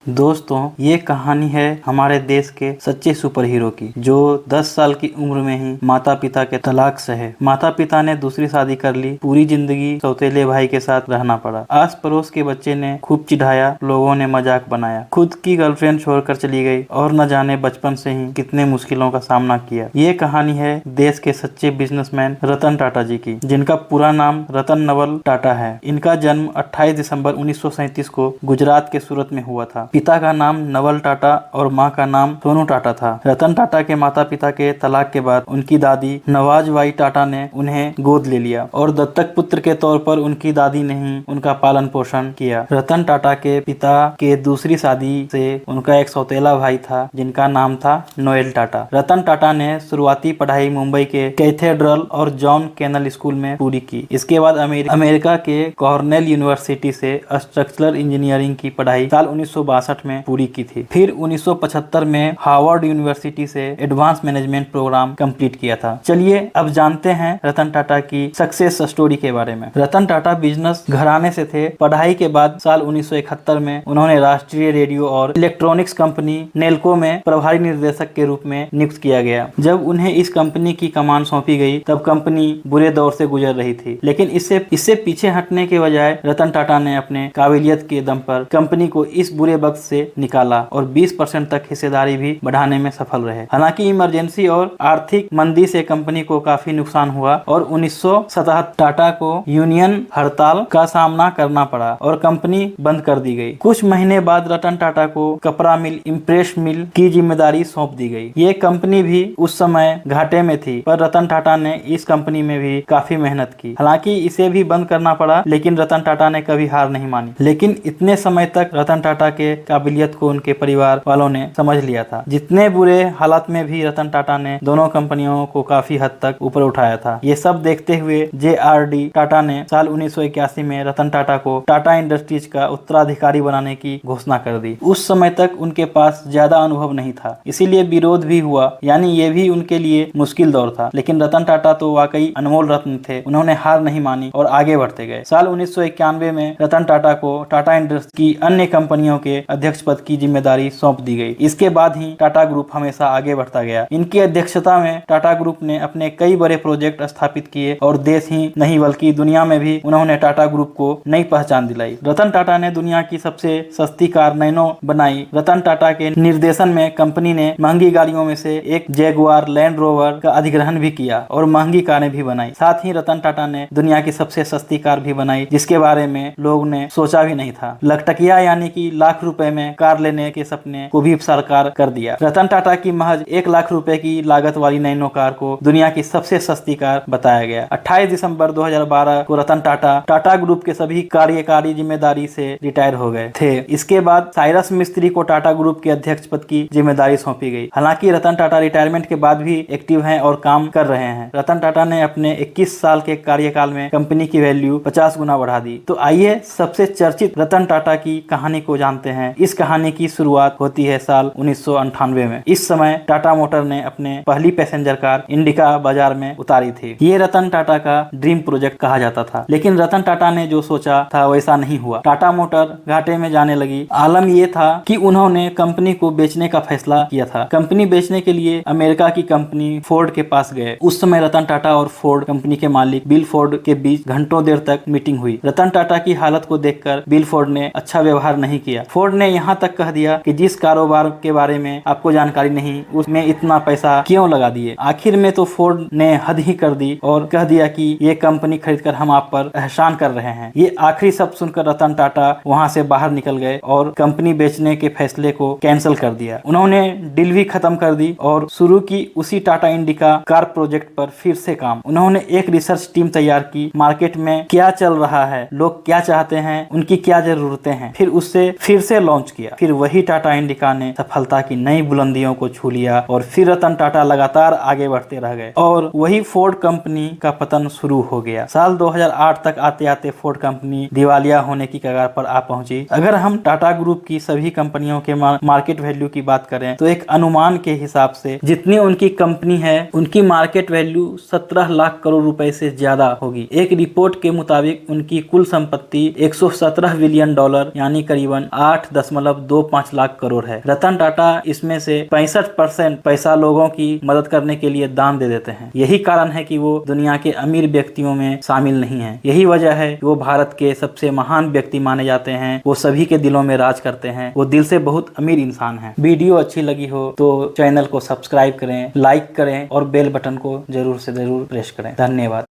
दोस्तों, ये कहानी है हमारे देश के सच्चे सुपर हीरो की, जो 10 साल की उम्र में ही माता पिता के तलाक सहे। माता पिता ने दूसरी शादी कर ली। पूरी जिंदगी सौतेले भाई के साथ रहना पड़ा। आस पड़ोस के बच्चे ने खूब चिढ़ाया, लोगों ने मजाक बनाया। खुद की गर्लफ्रेंड छोड़कर चली गई और न जाने बचपन से ही कितने मुश्किलों का सामना किया। ये कहानी है देश के सच्चे बिजनेसमैन रतन टाटा जी की, जिनका पूरा नाम रतन नवल टाटा है। इनका जन्म 28 दिसंबर 1937 को गुजरात के सूरत में हुआ था। पिता का नाम नवल टाटा और मां का नाम सोनू टाटा था। रतन टाटा के माता पिता के तलाक के बाद उनकी दादी नवाजबाई टाटा ने उन्हें गोद ले लिया और दत्तक पुत्र के तौर पर उनकी दादी ने ही उनका पालन पोषण किया। रतन टाटा के पिता के दूसरी शादी से उनका एक सौतेला भाई था, जिनका नाम था नोएल टाटा। रतन टाटा ने शुरुआती पढ़ाई मुंबई के कैथेड्रल और जॉन केनल स्कूल में पूरी की। इसके बाद अमेरिका के कॉर्नेल यूनिवर्सिटी से स्ट्रक्चरल इंजीनियरिंग की पढ़ाई साल 1962 में पूरी की थी। फिर 1975 में हार्वर्ड यूनिवर्सिटी से एडवांस मैनेजमेंट प्रोग्राम कंप्लीट किया था। चलिए अब जानते हैं रतन टाटा की सक्सेस स्टोरी के बारे में। रतन टाटा बिजनेस घराने से थे। पढ़ाई के बाद साल 1971 में उन्होंने राष्ट्रीय रेडियो और इलेक्ट्रॉनिक्स कंपनी नेल्को में प्रभारी निर्देशक के रूप में नियुक्त किया गया। जब उन्हें इस कंपनी की कमान सौंपी गई, तब कंपनी बुरे दौर से गुजर रही थी, लेकिन इससे पीछे हटने के बजाय रतन टाटा ने अपने काबिलियत के दम पर कंपनी को इस बुरे वक्त से निकाला और 20% तक हिस्सेदारी भी बढ़ाने में सफल रहे। हालांकि इमरजेंसी और आर्थिक मंदी से कंपनी को काफी नुकसान हुआ और 1977 टाटा को यूनियन हड़ताल का सामना करना पड़ा और कंपनी बंद कर दी गई। कुछ महीने बाद रतन टाटा को कपड़ा मिल इम्प्रेस मिल की जिम्मेदारी सौंप दी गई। ये कंपनी भी उस समय घाटे में थी, पर रतन टाटा ने इस कंपनी में भी काफी मेहनत की। हालांकि इसे भी बंद करना पड़ा, लेकिन रतन टाटा ने कभी हार नहीं मानी। लेकिन इतने समय तक रतन टाटा के काबिलियत को उनके परिवार वालों ने समझ लिया था। जितने बुरे हालात में भी रतन टाटा ने दोनों कंपनियों को काफी हद तक ऊपर उठाया था। ये सब देखते हुए JRD टाटा ने साल 1981 में रतन टाटा को टाटा इंडस्ट्रीज का उत्तराधिकारी बनाने की घोषणा कर दी। उस समय तक उनके पास ज्यादा अनुभव नहीं था, इसीलिए विरोध भी हुआ, यानी ये भी उनके लिए मुश्किल दौर था। लेकिन रतन टाटा तो वाकई अनमोल रत्न थे। उन्होंने हार नहीं मानी और आगे बढ़ते गए। साल 1991 में रतन टाटा को टाटा इंडस्ट्रीज की अन्य कंपनियों के अध्यक्ष पद की जिम्मेदारी सौंप दी गई। इसके बाद ही टाटा ग्रुप हमेशा आगे बढ़ता गया। इनकी अध्यक्षता में टाटा ग्रुप ने अपने कई बड़े प्रोजेक्ट स्थापित किए और देश ही नहीं बल्कि दुनिया में भी उन्होंने टाटा ग्रुप को नई पहचान दिलाई। रतन टाटा ने दुनिया की सबसे सस्ती कार नैनो बनाई। रतन टाटा के निर्देशन में कंपनी ने महंगी गाड़ियों में से एक जैगुआर लैंड रोवर का अधिग्रहण भी किया और महंगी कारें भी बनाई। साथ ही रतन टाटा ने दुनिया की सबसे सस्ती कार भी बनाई, जिसके बारे में लोग ने सोचा भी नहीं था। लखटकिया यानी कि लाख रुपए में कार लेने के सपने को भी साकार कर दिया। रतन टाटा की महज 1 लाख रुपए की लागत वाली नैनो कार को दुनिया की सबसे सस्ती कार बताया गया। 28 दिसंबर 2012 को रतन टाटा टाटा ग्रुप के सभी कार्यकारी जिम्मेदारी से रिटायर हो गए थे। इसके बाद साइरस मिस्त्री को टाटा ग्रुप के अध्यक्ष पद की जिम्मेदारी सौंपी गई। हालांकि रतन टाटा रिटायरमेंट के बाद भी एक्टिव हैं और काम कर रहे हैं। रतन टाटा ने अपने 21 साल के कार्यकाल में कंपनी की वैल्यू 50 गुना बढ़ा दी। तो आइए सबसे चर्चित रतन टाटा की कहानी को जानते हैं। इस कहानी की शुरुआत होती है साल 1998 में। इस समय टाटा मोटर ने अपने पहली पैसेंजर कार इंडिका बाजार में उतारी थी। ये रतन टाटा का ड्रीम प्रोजेक्ट कहा जाता था, लेकिन रतन टाटा ने जो सोचा था वैसा नहीं हुआ। टाटा मोटर घाटे में जाने लगी। आलम ये था कि उन्होंने कंपनी को बेचने का फैसला किया था। कंपनी बेचने के लिए अमेरिका की कंपनी फोर्ड के पास गए। उस समय रतन टाटा और फोर्ड कंपनी के मालिक बिल फोर्ड के बीच घंटों देर तक मीटिंग हुई। रतन टाटा की हालत को देखकर बिल फोर्ड ने अच्छा व्यवहार नहीं किया। फोर्ड ने यहाँ तक कह दिया कि जिस कारोबार के बारे में आपको जानकारी नहीं, उसमें इतना पैसा क्यों लगा दिए। आखिर में तो फोर्ड ने हद ही कर दी और कह दिया कि ये कंपनी खरीदकर हम आप पर एहसान कर रहे हैं। ये आखिरी शब्द सुनकर रतन टाटा वहाँ से बाहर निकल गए और कंपनी बेचने के फैसले को कैंसिल कर दिया। उन्होंने डील भी खत्म कर दी और शुरू की उसी टाटा इंडिका कार प्रोजेक्ट पर फिर से काम। उन्होंने एक रिसर्च टीम तैयार की, मार्केट में क्या चल रहा है, लोग क्या चाहते हैं, उनकी क्या जरूरतें हैं, फिर उससे फिर से लॉन्च किया। फिर वही टाटा इंडिका ने सफलता की नई बुलंदियों को छू लिया और फिर रतन टाटा लगातार आगे बढ़ते रह गए और वही फोर्ड कंपनी का पतन शुरू हो गया। साल 2008 तक आते आते फोर्ड कंपनी दिवालिया होने की कगार पर आ पहुंची। अगर हम टाटा ग्रुप की सभी कंपनियों के मार्केट वैल्यू की बात करें तो एक अनुमान के हिसाब से जितनी उनकी कंपनी है, उनकी मार्केट वैल्यू 17 लाख करोड़ रुपए से ज्यादा होगी। एक रिपोर्ट के मुताबिक उनकी कुल संपत्ति $117 बिलियन यानी करीबन 8 8.25 लाख करोड़ है। रतन टाटा इसमें से 65% पैसा लोगों की मदद करने के लिए दान दे देते हैं। यही कारण है कि वो दुनिया के अमीर व्यक्तियों में शामिल नहीं है। यही वजह है कि वो भारत के सबसे महान व्यक्ति माने जाते हैं। वो सभी के दिलों में राज करते हैं। वो दिल से बहुत अमीर इंसान है। वीडियो अच्छी लगी हो तो चैनल को सब्सक्राइब करें, लाइक करें और बेल बटन को जरूर से जरूर प्रेस करें। धन्यवाद।